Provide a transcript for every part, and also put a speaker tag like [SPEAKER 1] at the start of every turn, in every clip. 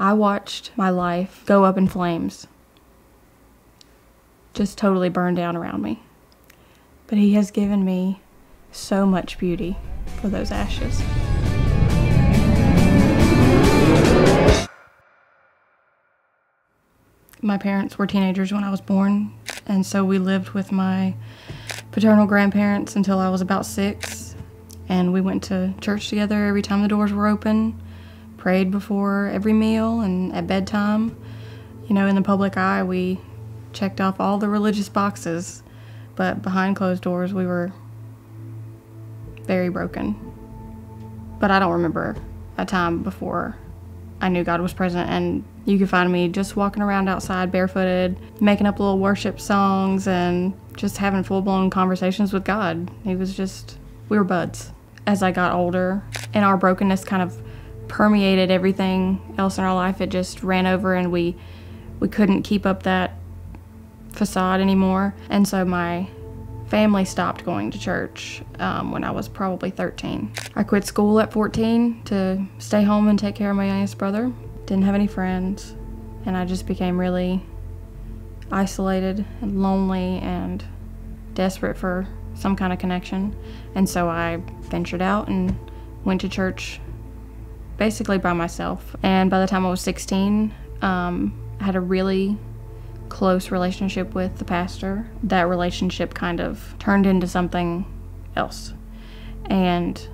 [SPEAKER 1] I watched my life go up in flames, just totally burn down around me. But he has given me so much beauty for those ashes. My parents were teenagers when I was born, and so we lived with my paternal grandparents until I was about 6, and we went to church together every time the doors were open, prayed before every meal and at bedtime. You know, in the public eye, we checked off all the religious boxes, but behind closed doors, we were very broken. But I don't remember a time before I knew God was present, and you could find me just walking around outside barefooted, making up little worship songs and just having full-blown conversations with God. We were buds. As I got older and our brokenness kind of permeated everything else in our life, it just ran over, and we couldn't keep up that facade anymore. And so my family stopped going to church when I was probably 13. I quit school at 14 to stay home and take care of my youngest brother. Didn't have any friends, and I just became really isolated and lonely and desperate for some kind of connection. And so I ventured out and went to church basically by myself. And by the time I was 16, I had a really close relationship with the pastor. That relationship kind of turned into something else, and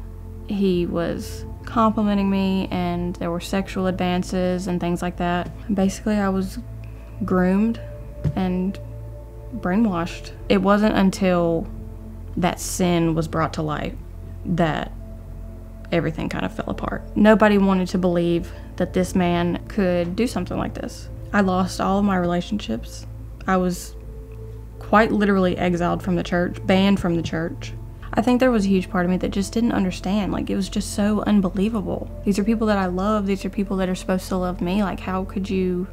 [SPEAKER 1] he was complimenting me, and there were sexual advances and things like that. Basically, I was groomed and brainwashed. It wasn't until that sin was brought to light that everything kind of fell apart. Nobody wanted to believe that this man could do something like this. I lost all of my relationships. I was quite literally exiled from the church, banned from the church. I think there was a huge part of me that just didn't understand. Like, it was just so unbelievable. These are people that I love. These are people that are supposed to love me. Like, how could you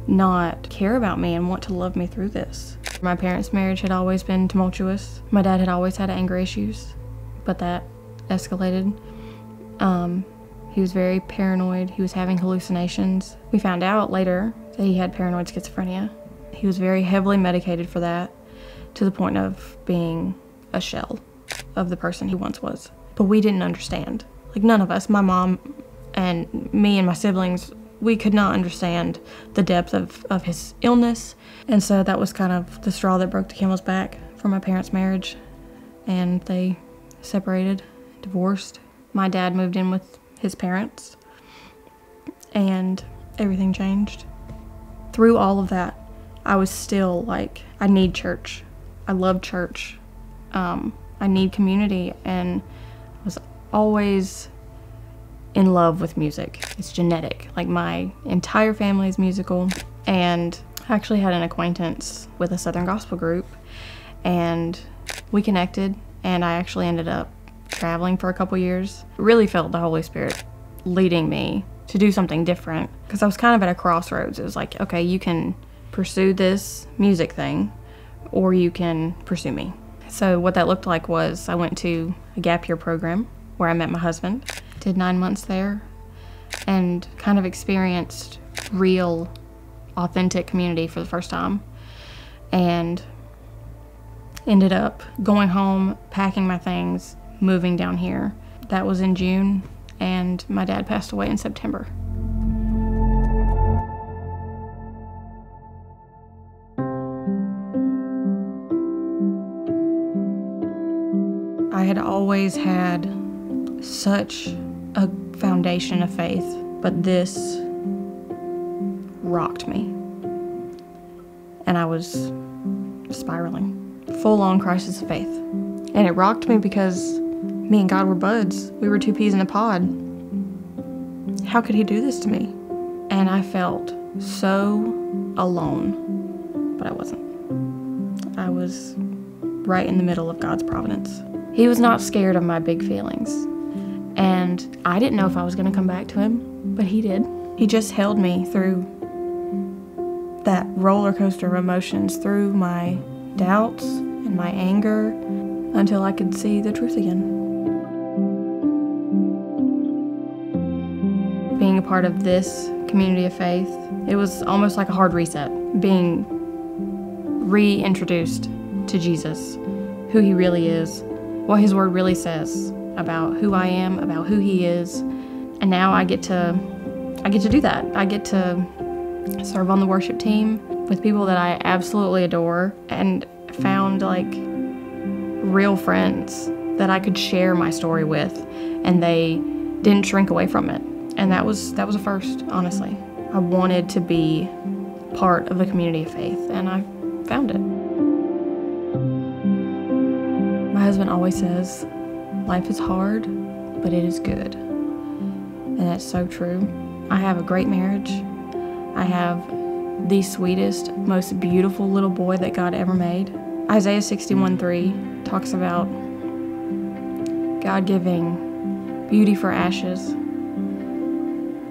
[SPEAKER 1] not care about me and want to love me through this? My parents' marriage had always been tumultuous. My dad had always had anger issues, but that escalated. He was very paranoid. He was having hallucinations. We found out later that he had paranoid schizophrenia. He was very heavily medicated for that, to the point of being a shell of the person he once was. But we didn't understand. Like, none of us, my mom and me and my siblings, we could not understand the depth of his illness. And so that was kind of the straw that broke the camel's back for my parents' marriage. And they separated, divorced. My dad moved in with his parents, and everything changed. Through all of that, I was still like, I need church. I love church. I need community, and I was always in love with music. It's genetic. Like, my entire family is musical, and I actually had an acquaintance with a Southern gospel group, and we connected, and I actually ended up traveling for a couple years. Really felt the Holy Spirit leading me to do something different, because I was kind of at a crossroads. It was like, okay, you can pursue this music thing, or you can pursue me. So what that looked like was I went to a gap year program where I met my husband, did 9 months there, and kind of experienced real, authentic community for the first time, and ended up going home, packing my things, moving down here. That was in June, and my dad passed away in September. I had always had such a foundation of faith, but this rocked me. And I was spiraling, full-on crisis of faith. And it rocked me because me and God were buds. We were two peas in a pod. How could he do this to me? And I felt so alone, but I wasn't. I was right in the middle of God's providence. He was not scared of my big feelings. And I didn't know if I was going to come back to him, but he did. He just held me through that roller coaster of emotions, through my doubts and my anger, until I could see the truth again. Being a part of this community of faith, it was almost like a hard reset, being reintroduced to Jesus, who he really is, what his word really says about who I am, about who he is. And now I get to do that. I get to serve on the worship team with people that I absolutely adore, and found like real friends that I could share my story with, and they didn't shrink away from it. And that was a first, honestly. I wanted to be part of the community of faith, and I found it. My husband always says, life is hard, but it is good. And that's so true. I have a great marriage. I have the sweetest, most beautiful little boy that God ever made. Isaiah 61:3 talks about God giving beauty for ashes,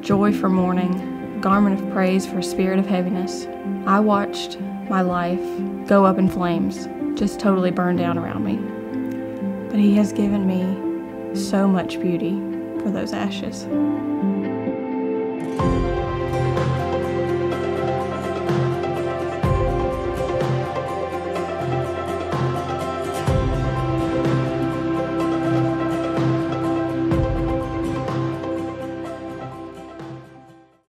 [SPEAKER 1] joy for mourning, garment of praise for a spirit of heaviness. I watched my life go up in flames, just totally burn down around me. But he has given me so much beauty for those ashes.